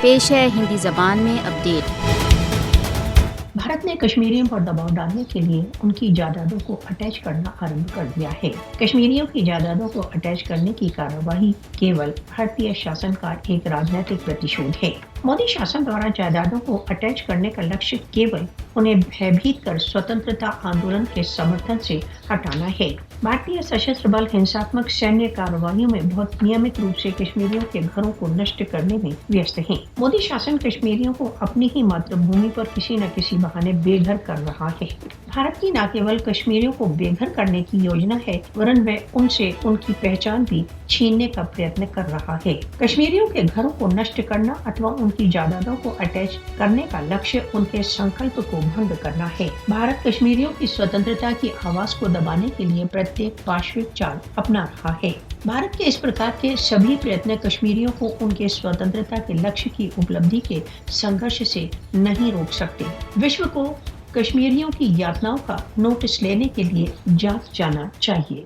پیش ہے ہندی زبان میں اپڈیٹ۔ بھارت نے کشمیریوں پر دباؤ ڈالنے کے لیے ان کی جائیدادوں کو اٹیچ کرنا آرمبھ کر دیا ہے۔ کشمیریوں کی جائیدادوں کو اٹیچ کرنے کی کارروائی کیول بھارتی شاسن کا ایک راجنیتک پرتیشودھ ہے۔ مودی شاسن دوارا جائیدادوں کو اٹیچ کرنے کا لکشیہ کیول انہیں بھیبھیت کر سوتنترتا آندولن کے سمرتھن سے ہٹانا ہے۔ بھارتی سشستر بل ہنساتمک سینیہ کارروائیوں میں بہت نیمت روپ سے کشمیریوں کے گھروں کو نشٹ کرنے میں ویست ہیں۔ مودی شاسن کشمیریوں کو اپنی ہی ماتر بھومی پر کسی نہ کسی بہانے بے گھر کر رہا ہے۔ بھارت کی نہ کیول کشمیریوں کو بے گھر کرنے کی یوجنا ہے ورن وہ ان سے ان کی پہچان بھی چھیننے کا پریتن کر رہا ہے۔ کشمیریوں کے گھروں کو نشٹ کرنا اتوا ان کی جائیدادوں کو اٹیچ کرنے کا لکشیہ ان کے سنکلپ کو بھنگ کرنا ہے۔ بھارت کشمیریوں کی سوتنترتا کی آواز کو دبانے کے لیے پرتیک پاشوک چال اپنا رہا ہے۔ بھارت کے اس پرکار کے سبھی پریتن کشمیریوں کو ان کے سوتنترتا کے لکشیہ کی اپلبدھی کے سنگھرش سے نہیں روک سکتے۔ وشو کو کشمیریوں کی یاتناؤں کا نوٹس لینے کے لیے جاگ جانا چاہیے۔